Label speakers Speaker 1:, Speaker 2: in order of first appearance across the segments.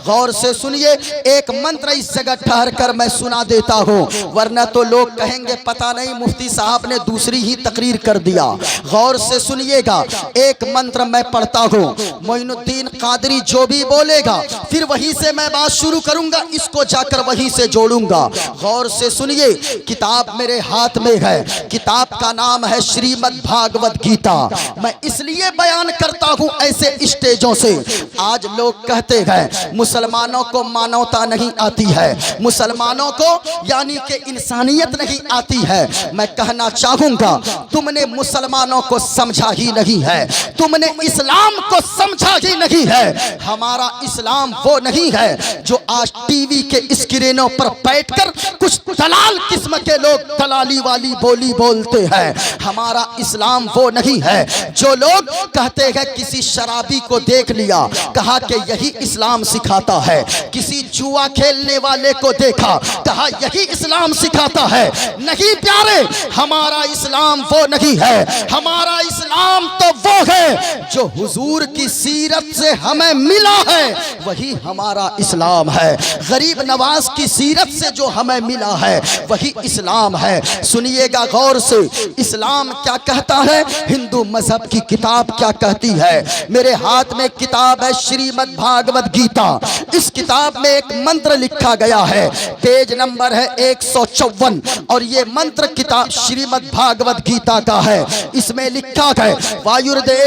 Speaker 1: गौर से सुनिए, एक मंत्र इस जगह ठहर कर मैं सुना देता हूँ, वरना तो लोग कहेंगे पता नहीं मुफ्ती साहब ने दूसरी ही तकरीर कर दिया। गौर से सुनिएगा, एक मंत्र मैं पढ़ता हूँ, मोइनुद्दीन कादरी जो भी बोलेगा फिर वहीं से मैं बात शुरू करूंगा, इसको जाकर वहीं से जोड़ूंगा। गौर से सुनिए, किताब मेरे हाथ में है, किताब का नाम है श्रीमद् भागवत गीता। मैं इसलिए बयान करता हूँ ऐसे स्टेजों से, आज लोग कहते हैं मुसलमानों को मानवता नहीं आती है, मुसलमानों को यानी कि इंसानियत नहीं आती है। मैं कहना चाहूंगा तुमने मुसलमानों को समझा ही नहीं है, तुमने इस्लाम को समझा ही नहीं है। हमारा इस्लाम वो नहीं है जो आज टीवी के स्क्रीनों पर बैठकर कुछ दलाल किस्म के लोग दलाली वाली बोली बोलते हैं। हमारा इस्लाम वो नहीं है जो लोग कहते हैं किसी शराबी को देख लिया कहा कि यही इस्लाम सिखाता है, किसी जुआ खेलने वाले को देखा कहा यही इस्लाम सिखाता है। नहीं प्यारे, हमारा इस्लाम वो नहीं है, हमारा इस्लाम तो वो है जो हुजूर की सीरत से हमें मिला है, वही हमारा इस्लाम है। गरीब नवाज की सीरत से जो हमें मिला है वही इस्लाम है। सुनिएगा गौर से, इस्लाम क्या कहता है, हिंदू मजहब की किताब क्या कहती है। मेरे हाथ में किताब है श्रीमद् भागवत गीता। इस किताब में एक मंत्र लिखा गया है, पेज नंबर है 154 और ये मंत्र किताब श्रीमद् भागवत गीता का है। इसमें लिखा है वायुर्दे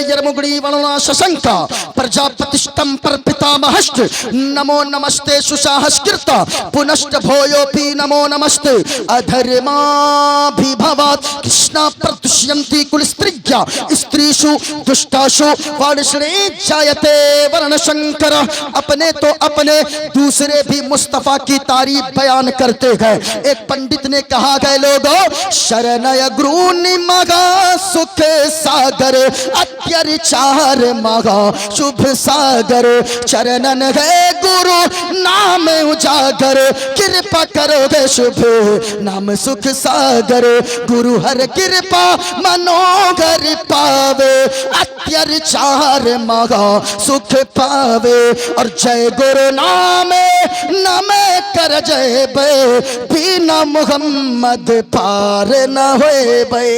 Speaker 1: यर्मुगड़ी वरुणा शशंका प्रजापतिष्ठं पर पितामहश्च नमो नमस्ते सुशाहस्कृत पुनश्च भोयोपि नमो नमस्ते अधर्माभिभवात् कृष्णा प्रतुष्यन्ति कुलस्त्रिज्ञा स्त्रीषु दुष्टाषु वाणिश्रे जायते वर्ण शंकर। अपने तो अपने दूसरे भी मुस्तफा की तारीफ बयान करते हैं। एक पंडित ने कहा गए लोगों, शरणय गुरुनि मगा सुख सागर अत्याचार मगा शुभ सागर, चरणन है गुरु नाम उजागर कृपा करोगे शुभ नाम सुख सागर। गुरु हर कृपा मनोगर पावे अत्याचार मगा सुख पावे, और जय गुरु नाम नमे कर जय बे बिना मोहम्मद पार न होए बे।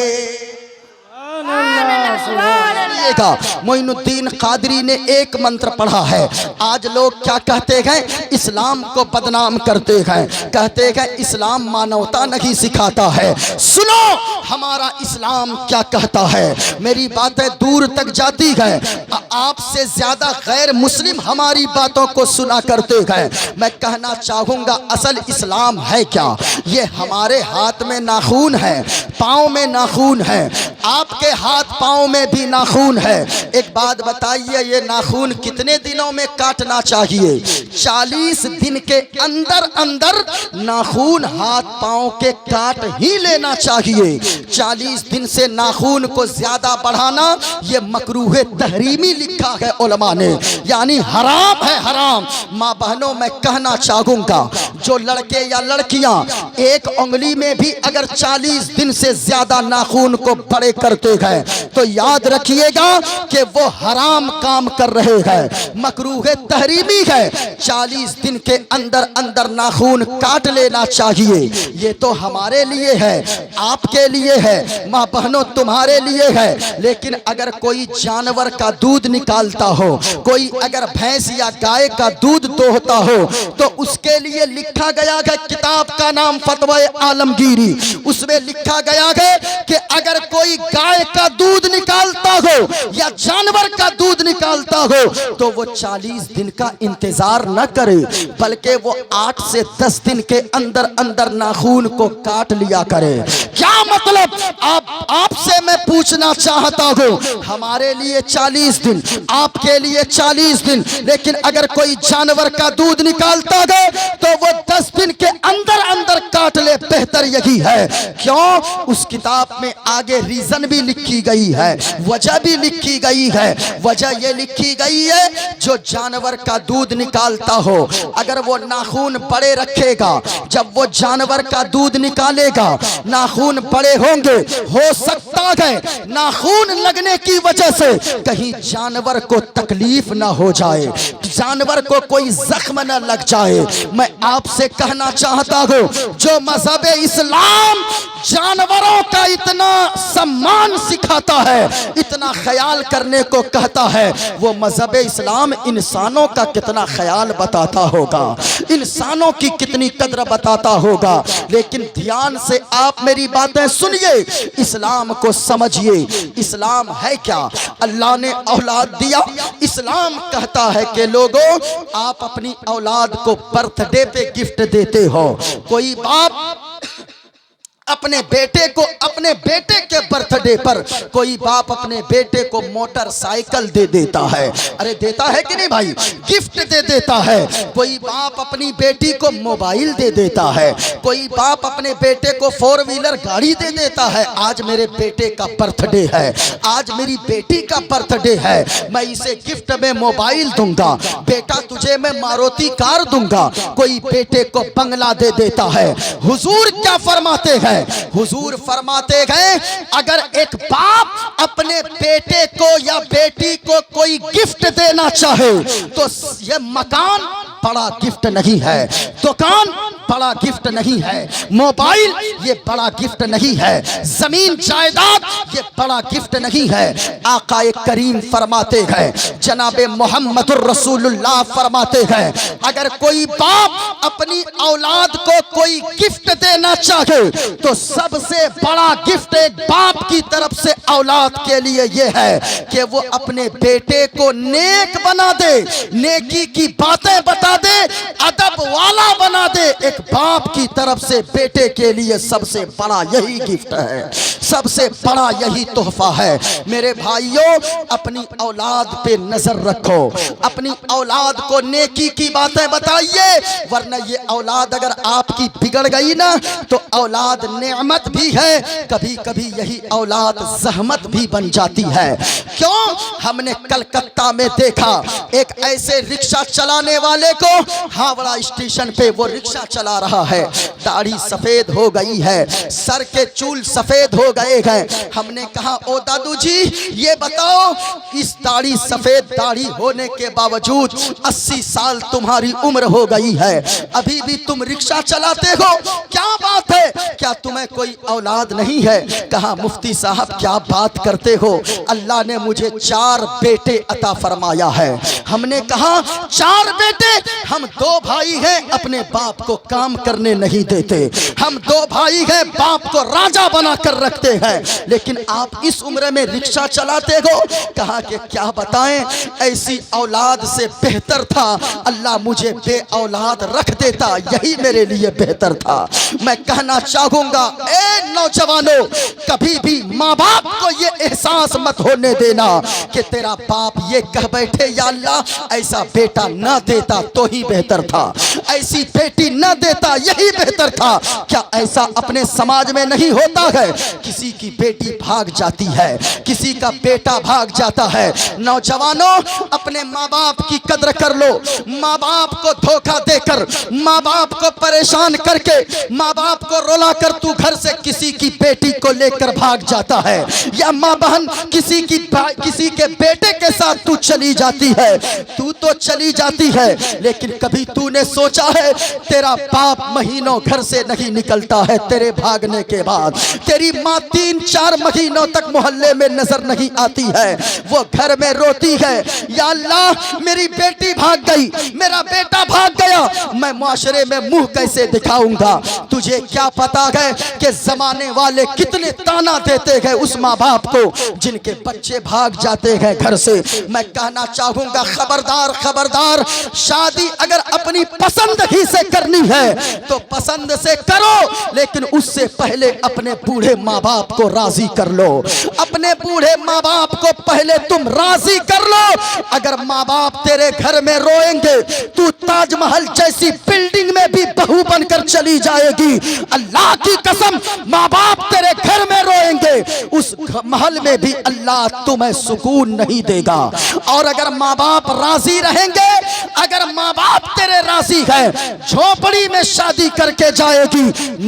Speaker 1: मोइनुद्दीन कादरी ने एक मंत्र पढ़ा है। आज लोग क्या कहते हैं, इस्लाम को बदनाम करते हैं, कहते हैं इस्लाम मानवता नहीं सिखाता है। सुनो हमारा इस्लाम क्या कहता है। मेरी बातें दूर तक जाती हैं, आपसे ज्यादा गैर मुस्लिम हमारी बातों को सुना करते हैं। मैं कहना चाहूंगा असल इस्लाम है क्या। ये हमारे हाथ में नाखून है, पाँव में नाखून है, आपके हाथ पाँव में भी नाखून है। एक बात बताइए, ये नाखून कितने दिनों में काटना चाहिए। 40 दिन के अंदर अंदर नाखून हाथ पाँव के काट ही लेना चाहिए। 40 दिन से नाखून को ज्यादा बढ़ाना ये मकरूह तहरीमी लिखा है उलमा ने, यानी हराम है, हराम। माँ बहनों मैं कहना चाहूंगा, जो लड़के या लड़कियां एक उंगली में भी अगर 40 दिन से ज्यादा नाखून को बड़े करते हैं तो याद रखिएगा कि वो हराम काम कर रहे हैं, मकरूह तहरीमी है। 40 दिन के अंदर अंदर नाखून काट लेना चाहिए। ये तो हमारे लिए है, आपके लिए है, माँ बहनों तुम्हारे लिए है। लेकिन अगर कोई जानवर का दूध निकालता हो, कोई अगर भैंस या गाय का दूध दोहता हो, तो उसके लिए लिखा गया है, किताब का नाम फतवा आलमगीरी, उसमें लिखा गया है कि अगर कोई गाय का दूध निकालता हो या जानवर का दूध निकालता हो तो वो 40 दिन का इंतजार न करे, बल्कि वो 8 से 10 दिन के अंदर अंदर नाखून को काट लिया करे। क्या मतलब, आपसे मैं पूछना चाहता हूँ, हमारे लिए 40 दिन, आपके लिए 40 दिन, लेकिन अगर कोई जानवर का दूध निकालता है तो वो 10 दिन के अंदर अंदर काट ले, बेहतर यही है। क्यों? उस किताब में आगे रीजन रीजन भी लिखी गई है, वजह भी लिखी गई है। वजह ये लिखी गई है, जो जानवर का दूध निकालता हो, अगर वो नाखून बड़े रखेगा, जब वो जानवर का दूध निकालेगा नाखून बड़े होंगे, हो सकता है नाखून लगने की वजह से कहीं जानवर को तकलीफ ना हो जाए, जानवर को कोई जख्म ना लग जाए। मैं आपसे कहना चाहता हूं, जो मजहब इस्लाम जानवरों का इतना सम्मान सिखाता है, इतना ख्याल करने को कहता है, वो मजहब इस्लाम इंसानों का कितना ख्याल बताता होगा, इंसानों की कितनी कद्र बताता होगा। लेकिन ध्यान से आप मेरी बातें सुनिए, इस्लाम को समझिए। इस्लाम है क्या? अल्लाह ने औलाद दिया। इस्लाम कहता है कि लोगों, आप अपनी औलाद को बर्थडे पे गिफ्ट देते हो। कोई बाप अपने बेटे को, अपने बेटे के बर्थडे पर कोई बाप अपने बेटे को मोटरसाइकिल दे देता है। अरे देता है कि नहीं भाई? गिफ्ट दे देता है। कोई बाप अपनी बेटी को मोबाइल दे देता है, कोई बाप अपने बेटे को 4 व्हीलर गाड़ी दे देता है। आज मेरे बेटे का बर्थडे है, आज मेरी बेटी का बर्थडे है, मैं इसे गिफ्ट में मोबाइल दूंगा, बेटा तुझे मैं मारुति कार दूंगा। कोई बेटे को बंगला दे देता है। हुजूर क्या फरमाते हैं? हुजूर फरमाते हैं, अगर एक बाप अपने बेटे को या बेटी को कोई गिफ्ट देना चाहे तो यह मकान बड़ा गिफ्ट नहीं है, दुकान बड़ा गिफ्ट नहीं है, मोबाइल ये बड़ा गिफ्ट नहीं है, जमीन जायदाद ये बड़ा गिफ्ट नहीं है। आकाए करीम फरमाते हैं, जनाबे मोहम्मदुर रसूलुल्लाह फरमाते हैं, अगर कोई बाप अपनी औलाद को कोई गिफ्ट देना चाहे तो सबसे बड़ा गिफ्ट एक बाप की तरफ से औलाद के लिए यह है कि वो अपने बेटे को नेक बना दे, नेकी की बातें बता दे, अदब वाला बना दे। एक बाप की तरफ से बेटे के लिए सबसे बड़ा यही गिफ्ट है, सबसे बड़ा यही तोहफा है। मेरे भाइयों, अपनी औलाद पे नजर रखो, अपनी औलाद को नेकी की बातें बताइए, वरना ये औलाद अगर आपकी बिगड़ गई ना तो औलाद नेमत भी है, कभी कभी यही औलाद जहमत भी बन जाती है। क्यों? हमने कलकत्ता में देखा एक ऐसे रिक्शा चलाने वाले को, हावड़ा स्टेशन पे वो रिक्शा चला रहा है, दाढ़ी सफेद हो गई है, सर के चूल सफेद हो गए हैं। हमने कहा, ओ दादू जी ये बताओ, इस दाढ़ी सफेद दाढ़ी होने के बावजूद 80 साल तुम्हारी उम्र हो गई है, अभी भी तुम रिक्शा चलाते हो, क्या बात है? क्या तुम्हें कोई औलाद नहीं है? कहा, मुफ्ती साहब क्या बात करते हो, अल्लाह ने मुझे 4 बेटे अता फरमाया है। हमने कहा, 4 बेटे? हम 2 भाई हैं, अपने बाप को काम करने नहीं देते, हम 2 भाई हैं, बाप को राजा बना कर रखते हैं, लेकिन आप इस उम्र में रिक्शा चलाते हो। कहा कि क्या बताएं, ऐसी औलाद से बेहतर था अल्लाह मुझे बे औलाद रख देता, यही मेरे लिए बेहतर था। मैं कहना चाहूंगा, ए नौजवानों, कभी भी माँ बाप को ये एहसास मत होने देना कि तेरा बाप ये कह बैठे, या अल्लाह ऐसा बेटा ना देता तो ही बेहतर था, ऐसी बेटी न देता यही बेहतर था। क्या ऐसा अपने समाज में नहीं होता है? किसी की बेटी भाग जाती है, किसी का बेटा भाग जाता है। नौजवानों, अपने माँ बाप की कद्र कर लो। माँ बाप को धोखा देकर, माँ बाप को परेशान करके, माँ बाप को रुला कर तू घर से किसी की बेटी को लेकर भाग जाता है, या माँ बहन किसी के बेटे के साथ तू चली जाती है। तू तो चली जाती है, लेकिन कभी तूने सोचा है तेरा बाप महीनों घर से नहीं निकलता है तेरे भागने के बाद, तेरी माँ 3-4 महीनों तक मोहल्ले में नजर नहीं आती है, वो घर में रोती है, या अल्लाह मेरी बेटी भाग गई, मेरा बेटा भाग गया, मैं माशरे में मुंह कैसे दिखाऊंगा? तुझे क्या पता है कि जमाने वाले कितने ताना देते हैं उस माँ बाप को जिनके बच्चे भाग जाते हैं घर से। मैं कहना चाहूंगा, खबरदार खबरदार, शादी अगर अपनी पसंद पसंदगी से करनी है तो पसंद से करो, लेकिन उससे पहले अपने बूढ़े माँ बाप को राजी कर लो। अपने बूढ़े माँ बाप को पहले तुम राजी कर लो। अगर माँ बाप तेरे घर में रोएंगे, तू ताजमहल जैसी बिल्डिंग में भी बहू बनकर चली जाएगी। अल्लाह की कसम, माँ बाप तेरे घर में रोएंगे, उस महल में भी अल्लाह तुम्हें सुकून नहीं देगा। और अगर माँ बाप राजी रहेंगे, अगर माँ बाप तेरे राजी है, झोपड़ी में शादी करके जाएगी,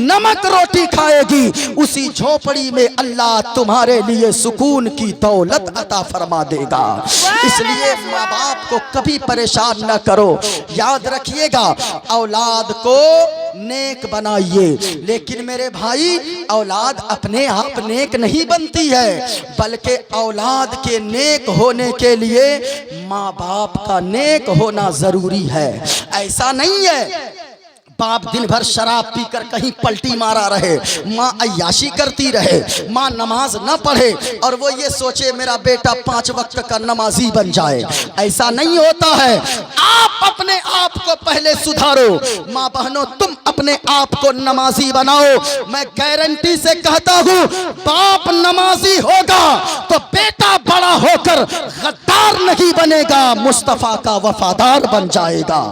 Speaker 1: नमक रोटी खाएगी, उसी झोपड़ी में अल्लाह तुम्हारे लिए सुकून की दौलत अता फरमा देगा। इसलिए माँ बाप को कभी परेशान न करो। याद रखिएगा, औलाद को नेक बनाइए। लेकिन मेरे भाई, औलाद अपने आप नेक नहीं बनती है, बल्कि औलाद के नेक होने के लिए माँ बाप का नेक होना जरूरी है। ऐसा नहीं है बाप दिन भर शराब पीकर कहीं पलटी मारा रहे, माँ अय्याशी करती रहे, माँ नमाज न पढ़े और वो ये सोचे मेरा बेटा 5 वक्त का नमाजी बन जाए। ऐसा नहीं होता है। आप अपने आप को पहले सुधारो। माँ बहनों, तुम अपने आप को नमाजी बनाओ। मैं गारंटी से कहता हूँ, बाप नमाजी होगा तो बेटा बड़ा होकर गद्दार नहीं बनेगा, मुस्तफा का वफादार बन जाएगा।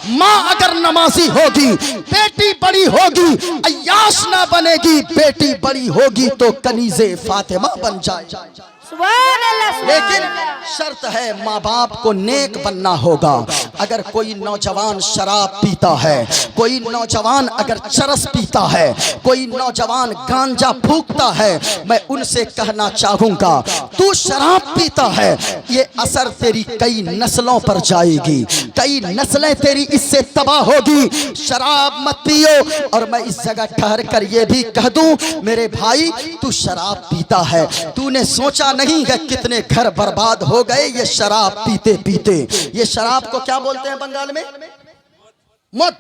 Speaker 1: माँ अगर नमाजी होगी, बेटी बड़ी होगी, अय्याश ना बनेगी, बेटी बड़ी होगी तो कनीज़े फातिमा बन जाएगी। लेकिन शर्त है, माँ बाप को नेक बनना होगा। अगर कोई नौजवान शराब पीता है, कोई नौजवान अगर चरस पीता है, कोई नौजवान गांजा फूकता है, मैं उनसे कहना चाहूँगा, तू शराब पीता है, ये असर तेरी कई नस्लों पर जाएगी, कई नस्लें तेरी इससे तबाह होगी। शराब मत पियो। और मैं इस जगह ठहर कर ये भी कह दूँ, मेरे भाई, तू शराब पीता है, तूने सोचा नहीं है कितने घर बर्बाद हो गए ये शराब पीते पीते। ये शराब को क्या बोलते हैं बंगाल में? मत।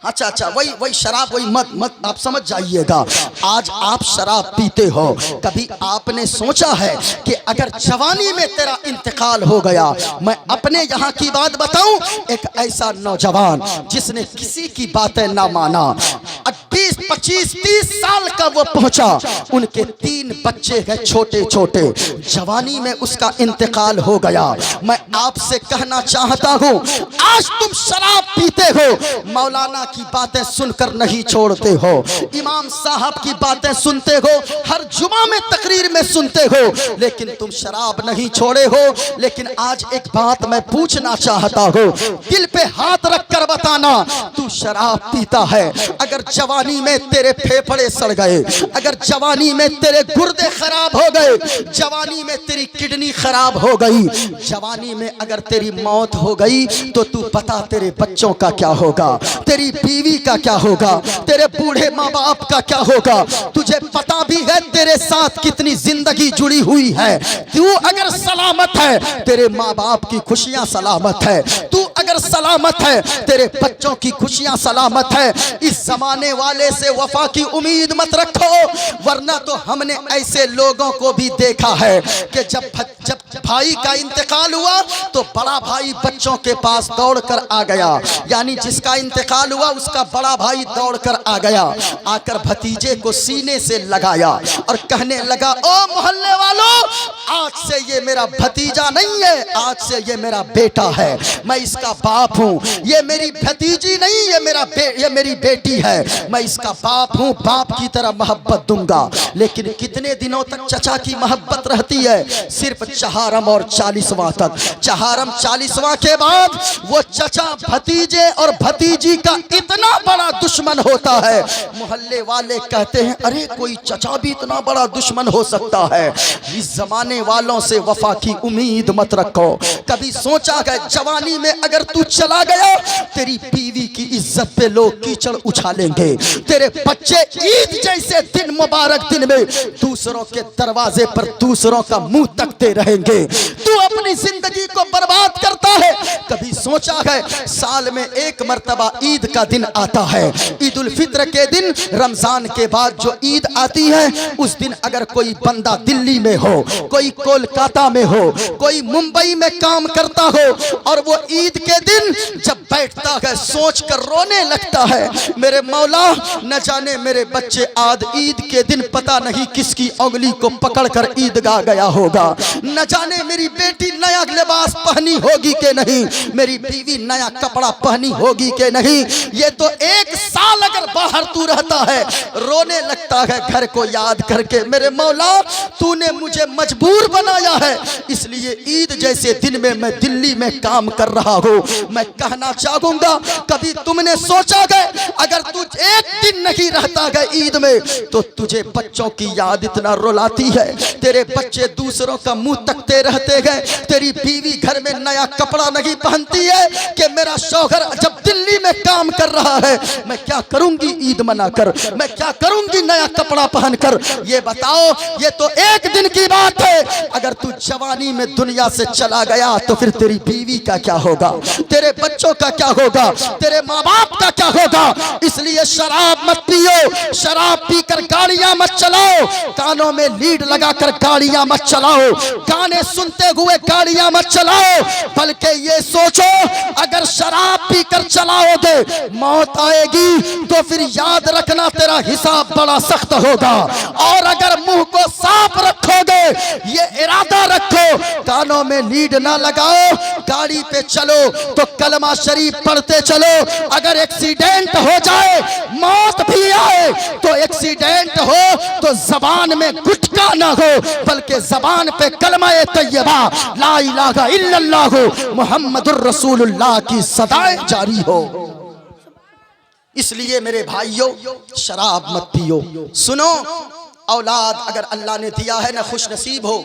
Speaker 1: अच्छा, वही शराब, वही मत आप समझ जाइएगा। आज आप शराब पीते हो, कभी आपने सोचा है कि अगर जवानी में तेरा इंतकाल हो गया? मैं अपने यहाँ की बात बताऊं, एक ऐसा नौजवान जिसने किसी की बातें ना माना, 20, 25, 30 साल का वो पहुंचा, उनके 3 बच्चे हैं छोटे छोटे, जवानी में उसका इंतकाल हो गया। मैं आपसे कहना चाहता हूँ, आज तुम शराब पीते हो, मौलाना की बातें सुनकर नहीं छोड़ते हो, इमाम साहब की बातें सुनते हो, हर जुमा में तकरीर में सुनते हो, लेकिन तुम शराब नहीं छोड़े हो। लेकिन आज एक बात मैं पूछना चाहता हूँ, दिल पे हाथ रखकर बताना, तू शराब पीता है, अगर जवानी में तेरे फेफड़े सड़ गए, अगर जवानी में तेरे गुर्दे खराब हो गए, जवानी में तेरी किडनी खराब हो गई, जवानी में अगर तेरी मौत हो गई, तो तू बता तेरे बच्चों का क्या होगा, तेरी बीवी का क्या होगा, तेरे बूढ़े माँ बाप का क्या होगा? तुझे पता भी है तेरे साथ कितनी जिंदगी जुड़ी हुई है। तू अगर सलामत है, तेरे माँ बाप की खुशियां सलामत है, तू अगर सलामत है, तेरे बच्चों की खुशियां सलामत है। इस जमाने वाले से वफा की उम्मीद मत रखो, वरना तो हमने ऐसे लोगों को भी देखा है कि जब भाई का इंतकाल हुआ तो बड़ा भाई बच्चों के पास दौड़कर आ गया, यानी जिसका इंतकाल हुआ उसका बड़ा भाई दौड़कर आ गया, आकर भतीजे को सीने से लगाया और कहने लगा, ओ मोहल्ले वालों, आज से ये मेरा भतीजा नहीं है, आज से ये मेरा बेटा है, मैं इसका बाप हूँ। ये मेरी भतीजी नहीं, ये मेरी बेटी है, मैं इसका बाप हूँ, बाप की तरह मोहब्बत दूंगा। लेकिन कितने दिनों तक चचा की मोहब्बत रहती है? सिर्फ चहारम और 40वां तक। चहारम 40वां के बाद वो चचा भतीजे और भतीजी का इतना बड़ा दुश्मन होता है, मोहल्ले वाले कहते हैं, अरे कोई चचा भी इतना बड़ा दुश्मन हो सकता है। इस जमाने वालों से वफा की उम्मीद मत रखो। कभी सोचा है जवानी में अगर तू चला गया, तेरी बीवी की इज्जत पे लोग कीचड़ उछालेंगे, तेरे बच्चे ईद जैसे दिन, मुबारक दिन में दूसरों के दरवाजे पर दूसरों का मुंह तकते रहेंगे। तू अपनी जिंदगी को बर्बाद करता है। कभी सोचा है साल में एक मर्तबा ईद का दिन आता है, ईद उल फित्र के दिन, रमजान के बाद जो ईद आती है, उस दिन अगर कोई बंदा दिल्ली में हो, कोई कोलकाता में हो, कोई मुंबई में काम करता हो, और वो ईद के दिन दिन जब बैठता है सोच कर रोने लगता है, मेरे मौला न जाने मेरे बच्चे आज ईद के दिन पता नहीं किसकी उंगली को पकड़कर ईदगाह गया होगा, न जाने मेरी बेटी नया लिबास पहनी होगी कि नहीं, मेरी बीवी नया कपड़ा पहनी होगी कि नहीं। ये तो एक साल अगर बाहर तू रहता है रोने लगता है घर को याद करके। मेरे मौला तूने मुझे मजबूर बनाया है, इसलिए ईद जैसे दिन में मैं दिल्ली में काम कर रहा हूँ। मैं कहना चाहूंगा कभी तुमने सोचा गए अगर तू एक दिन नहीं रहता गए ईद में तो तुझे बच्चों की याद इतना रुलाती है, तेरे बच्चे दूसरों का मुंह तकते रहते गए, तेरी बीवी घर में नया कपड़ा नहीं पहनती है कि मेरा शौहर जब दिल्ली में काम कर रहा है मैं क्या करूंगी ईद मनाकर, मैं क्या करूंगी नया कपड़ा पहनकर। ये बताओ, ये तो एक दिन की बात है। अगर तू जवानी में दुनिया से चला गया तो फिर तेरी बीवी का क्या होगा, तेरे बच्चों का क्या होगा, तेरे माँ बाप का क्या होगा। इसलिए शराब मत पियो, शराब पीकर गाड़ियां मत चलाओ, कानों में लीड लगाकर गाड़ियां मत चलाओ, गाने सुनते हुए गाड़ियां मत चलाओ, बल्कि ये सोचो अगर शराब पीकर चलाओगे मौत आएगी तो फिर याद रखना तेरा हिसाब बड़ा सख्त होगा। और अगर मुंह को साफ रखोगे, ये इरादा रखो कानों में लीड ना लगाओ, गाड़ी पे चलो तो कलमा शरीफ पढ़ते चलो। अगर एक्सीडेंट हो जाए, मौत भी आए तो एक्सीडेंट हो तो जबान में गुटका ना हो बल्कि जबान पे कलमा तैयबा ला इलाहा इल्लल्लाह मुहम्मदुर रसूलुल्लाह की सदाएं जारी हो। इसलिए मेरे भाइयों शराब मत पियो। सुनो, औलाद अगर अल्लाह ने दिया है ना खुश नसीब हो,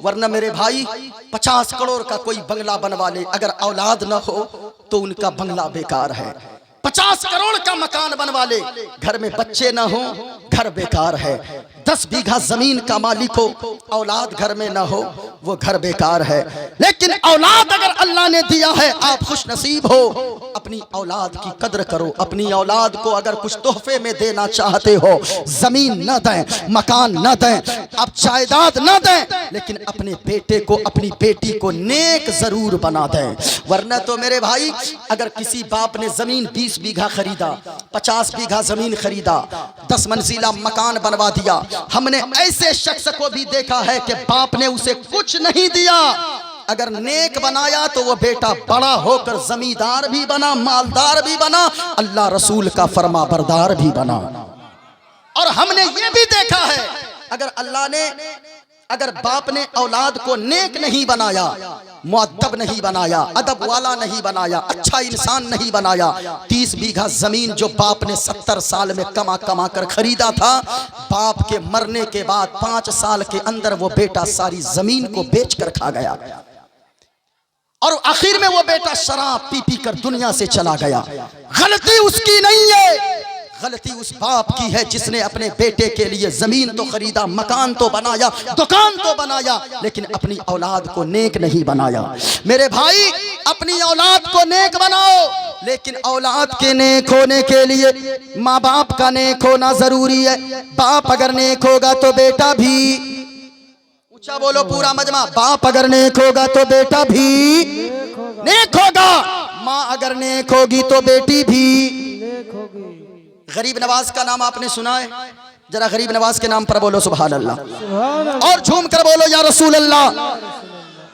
Speaker 1: वरना मेरे भाई 50 करोड़ का कोई बंगला बनवा ले, अगर औलाद ना हो तो उनका बंगला बेकार है। 50 करोड़ का मकान बनवा ले, घर में बच्चे ना हो घर बेकार है। 10 बीघा जमीन का मालिक हो, औलाद घर में ना हो वो घर बेकार है। लेकिन औलाद अगर अल्लाह ने दिया है, आप खुश नसीब हो, अपनी औलाद की कद्र करो। अपनी औलाद को अगर कुछ तोहफे में देना चाहते हो, जमीन न दें, मकान न दें, अब जायदाद न दें, लेकिन अपने बेटे को अपनी बेटी को नेक जरूर बना दें। वरना तो मेरे भाई अगर किसी बाप ने जमीन 20 बीघा खरीदा, 50 बीघा जमीन खरीदा, 10 मंजिला मकान बनवा दिया, हमने ऐसे शख्स को भी देखा है कि बाप ने उसे कुछ नहीं दिया, अगर नेक बनाया तो वो बेटा बड़ा होकर जमींदार भी बना, मालदार भी बना, अल्लाह रसूल का फरमा बरदार भी बना। और हमने ये भी देखा है अगर बाप ने औलाद को नेक नहीं बनाया, मुअद्दब नहीं बनाया, अदब वाला नहीं बनाया, अच्छा इंसान नहीं बनाया, 30 बीघा जमीन जो बाप ने 70 साल में कमा कर खरीदा था, बाप के मरने के बाद 5 साल के अंदर वो बेटा सारी जमीन को बेच कर खा गया और आखिर में वो बेटा शराब पी कर दुनिया से चला गया। गलती उसकी नहीं है, गलती उस बाप की है जिसने अपने बेटे के लिए जमीन तो खरीदा, मकान तो बनाया, दुकान तो बनाया, लेकिन अपनी औलाद को नेक नहीं बनाया। मेरे भाई अपनी औलाद को नेक बनाओ, लेकिन औलाद के नेक होने के लिए माँ बाप का नेक होना जरूरी है। बाप अगर नेक होगा तो बेटा भी, ऊंचा बोलो पूरा मजमा, बाप अगर नेक होगा तो बेटा भी नेक होगा, माँ अगर नेक होगी तो बेटी भी नेक होगी। गरीब नवाज का नाम आपने सुना है, जरा गरीब नवाज के नाम पर बोलो सुभान अल्लाह और झूम कर बोलो या रसूल अल्लाह।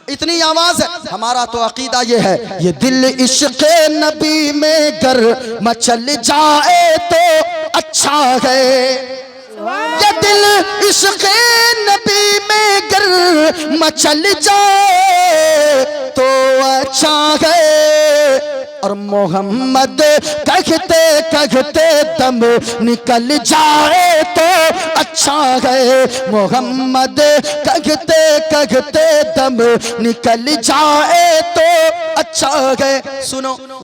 Speaker 1: इतनी आवाज है। हमारा तो अकीदा ये है, ये दिल इश्क़ नबी में गर मचल जाए तो अच्छा है, ये दिल इश्क़ नबी में गर मचल जाए तो अच्छा है। और मोहम्मद कहते कहते दम निकल जाए तो अच्छा है, मोहम्मद कहते कहते दम निकल जाए तो अच्छा है। सुनो